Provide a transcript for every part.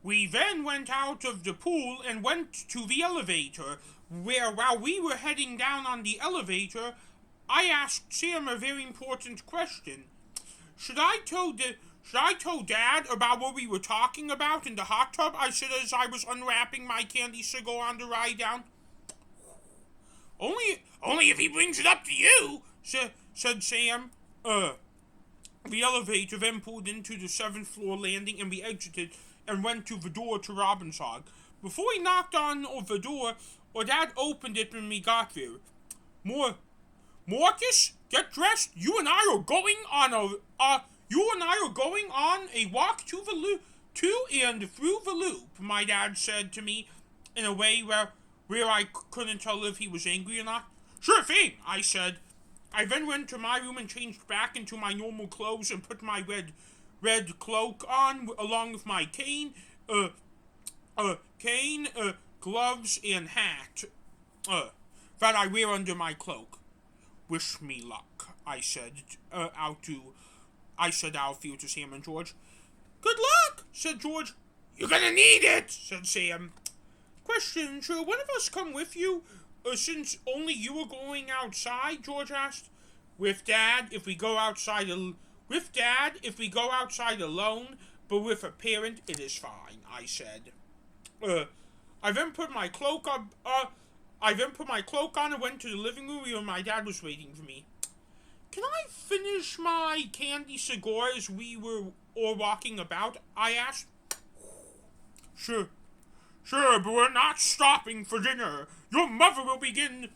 We then went out of the pool and went to the elevator, where while we were heading down on the elevator, I asked Sam a very important question. Should I tell Dad about what we were talking about in the hot tub? I said as I was unwrapping my candy cigar on the ride down. Only if he brings it up to you, said Sam. The elevator then pulled into the 7th floor landing and we exited and went to the door to Robbinsog. Before we knocked on the door, our dad opened it when we got there. Marcus, get dressed. You and I are going on a walk to and through the loop, my dad said to me in a way where I couldn't tell if he was angry or not. Sure thing, I said. I then went to my room and changed back into my normal clothes and put my red cloak on along with my cane, gloves and hat that I wear under my cloak. Wish me luck, I said outfield to Sam and George. Good luck, said George. You're gonna need it, said Sam. Question, should one of us come with you, since only you are going outside? George asked. With Dad, if we go outside alone, but with a parent, it is fine, I said. I then put my cloak on and went to the living room where my dad was waiting for me. Can I finish my candy cigar as we were all walking about? I asked. Sure, but we're not stopping for dinner. Your mother will begin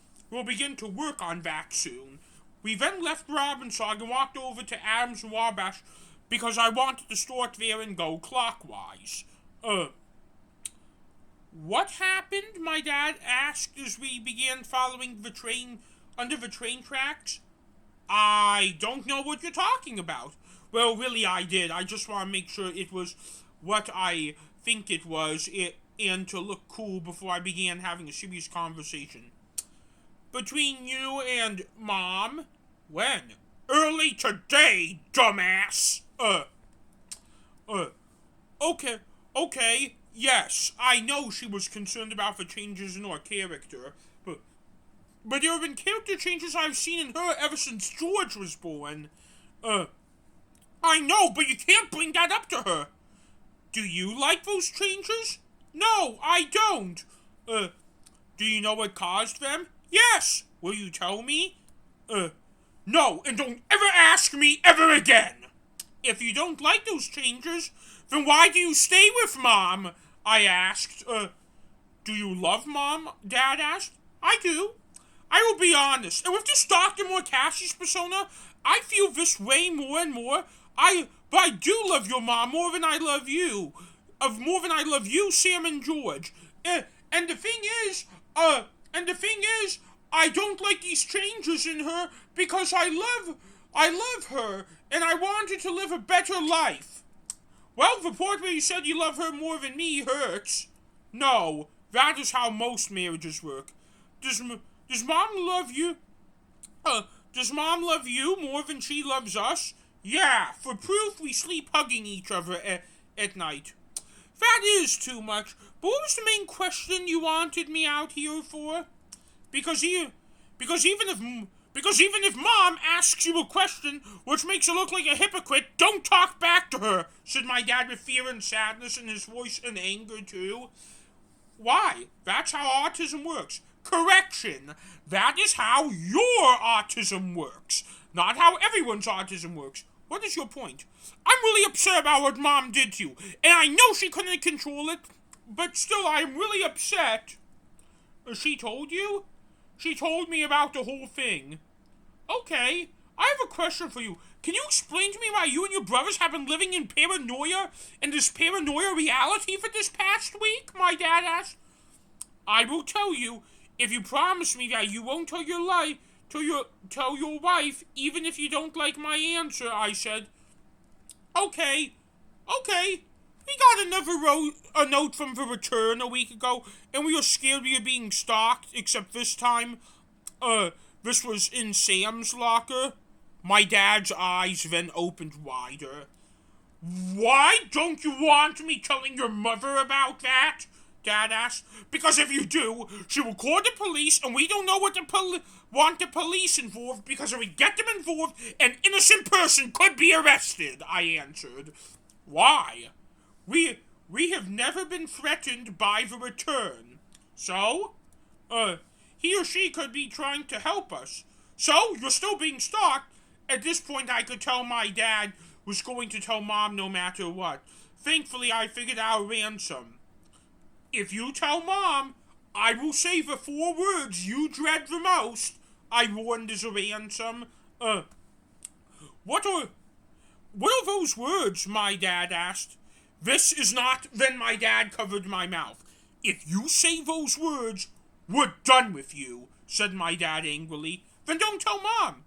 to work on that soon. We then left Robbinsog and walked over to Adams and Wabash because I wanted to start there and go clockwise. What happened? My dad asked as we began following the train under the train tracks. I don't know what you're talking about. Well, really, I did. I just want to make sure it was what I think it was, and to look cool before I began having a serious conversation. Between you and Mom? When? Early today, dumbass! Okay, yes, I know she was concerned about the changes in her character, but there have been character changes I've seen in her ever since George was born. I know, but you can't bring that up to her. Do you like those changes? No, I don't. Do you know what caused them? Yes. Will you tell me? No, and don't ever ask me ever again. If you don't like those changes, then why do you stay with Mom? I asked. Do you love Mom? Dad asked. I do. I will be honest, and with this Dr. Marcacius persona, I feel this way more and more. But I do love your mom more than I love you. Sam and George. And the thing is, I don't like these changes in her because I love her, and I want her to live a better life. Well, the part where you said you love her more than me hurts. No, that is how most marriages work. Does Mom love you? Does Mom love you more than she loves us? Yeah, for proof we sleep hugging each other at night. That is too much, but what was the main question you wanted me out here for? Because even if Mom asks you a question which makes her look like a hypocrite, don't talk back to her, said my dad with fear and sadness in his voice and anger too. Why? That's how autism works. Correction. That is how your autism works, not how everyone's autism works. What is your point? I'm really upset about what Mom did to you, and I know she couldn't control it, but still I'm really upset. She told you? She told me about the whole thing. Okay, I have a question for you. Can you explain to me why you and your brothers have been living in this paranoia reality for this past week? My dad asked. I will tell you, if you promise me that you won't tell your wife, even if you don't like my answer, I said. Okay. We got a note from the return a week ago, and we were scared we were being stalked, except this time, this was in Sam's locker. My dad's eyes then opened wider. Why don't you want me telling your mother about that? Dad asked. Because if you do, she will call the police, and we don't know what want the police involved, because if we get them involved, an innocent person could be arrested, I answered. Why? We have never been threatened by the return. So? He or she could be trying to help us. So, you're still being stalked. At this point, I could tell my dad was going to tell Mom no matter what. Thankfully, I figured out a ransom. If you tell Mom, I will say the 4 words you dread the most, I warned as a ransom. What are those words? My dad asked. This is not. Then my dad covered my mouth. If you say those words, we're done with you, said my dad angrily. Then don't tell Mom.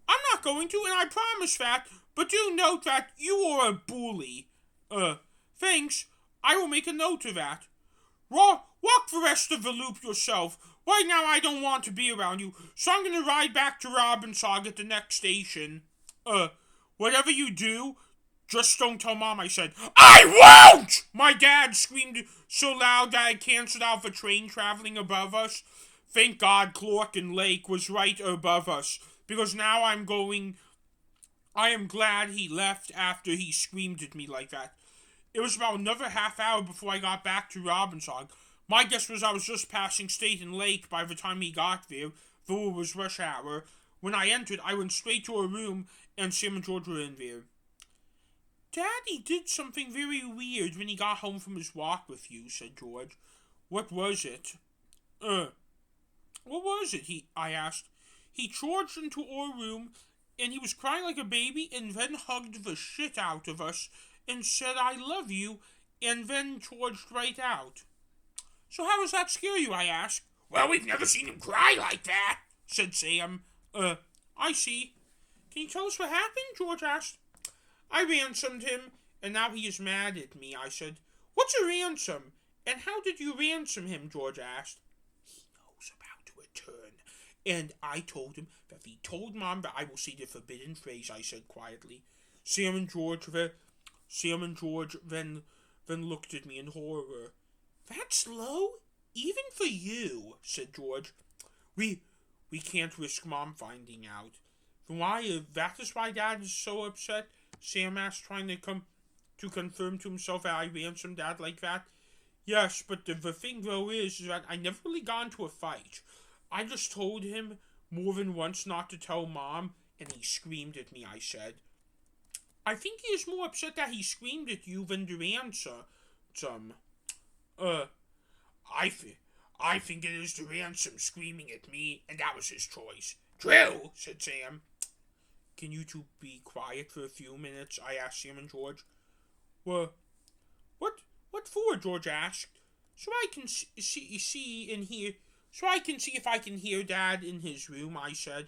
I'm not going to, and I promise that, but do note that you are a bully. Thanks. I will make a note of that. Walk the rest of the loop yourself. Right now I don't want to be around you, so I'm gonna ride back to Robbinsog at the next station. Whatever you do, just don't tell Mom I said. I won't! My dad screamed so loud that I canceled out the train traveling above us. Thank God Clark and Lake was right above us, because now I am glad he left after he screamed at me like that. It was about another half hour before I got back to Robbinsog. My guess was I was just passing State and Lake by the time he got there, though it was rush hour. When I entered, I went straight to a room, and Sam and George were in there. Daddy did something very weird when he got home from his walk with you, said George. What was it? What was it? I asked. He charged into our room, and he was crying like a baby, and then hugged the shit out of us, and said, I love you, and then charged right out. So how does that scare you? I asked. Well, we've never seen him cry like that, said Sam. I see. Can you tell us what happened? George asked. I ransomed him, and now he is mad at me, I said. What's a ransom? And how did you ransom him? George asked. He knows about to return. And I told him that if he told Mom that I will say the forbidden phrase, I said quietly. Sam and George then looked at me in horror. That's low? Even for you, said George. We can't risk Mom finding out. That is why Dad is so upset? Sam asked, trying to confirm to himself that I ransomed Dad like that. Yes, but the thing though is that I never really got into a fight. I just told him more than once not to tell Mom, and he screamed at me, I said. I think he is more upset that he screamed at you than the ransom. I think it is the ransom screaming at me, and that was his choice. True, said Sam. Can you two be quiet for a few minutes? I asked Sam and George. What for? George asked. So I can see and hear. So I can see if I can hear Dad in his room, I said.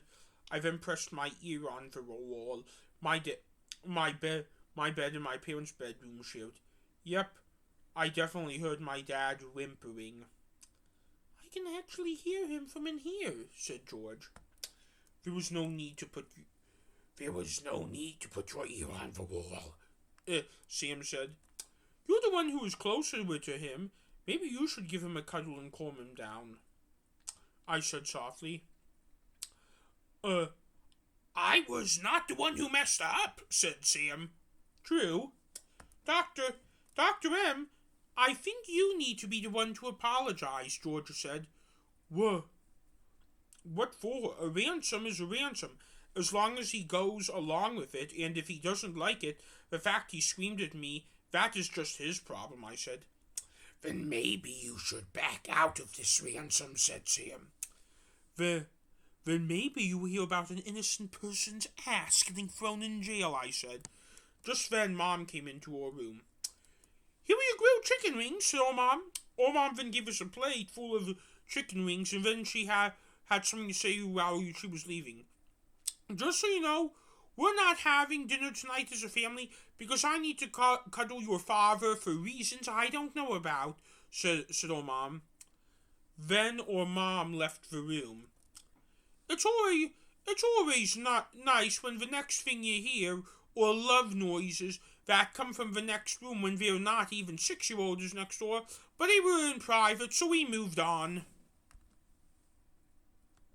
I then pressed my ear on the wall. My bed and my parents' bedroom shared. Yep, I definitely heard my dad whimpering. I can actually hear him from in here, said George. There was no need to put your ear on the wall, Sam said. You're the one who was closer to him. Maybe you should give him a cuddle and calm him down, I said softly. I was not the one who messed up, said Sam. True. Dr. M, I think you need to be the one to apologize, George said. What for? A ransom is a ransom, as long as he goes along with it, and if he doesn't like it, the fact he screamed at me, that is just his problem, I said. Then maybe you should back out of this ransom, said Sam. Then maybe you will hear about an innocent person's ass getting thrown in jail, I said. Just then, Mom came into our room. Here are your grilled chicken wings, said our Mom. Our Mom then gave us a plate full of chicken wings, and then she had something to say while she was leaving. Just so you know, we're not having dinner tonight as a family because I need to cuddle your father for reasons I don't know about, said our Mom. Then our Mom left the room. It's always not nice when the next thing you hear are love noises that come from the next room when they're not even 6-year-olds next door, but they were in private, so we moved on.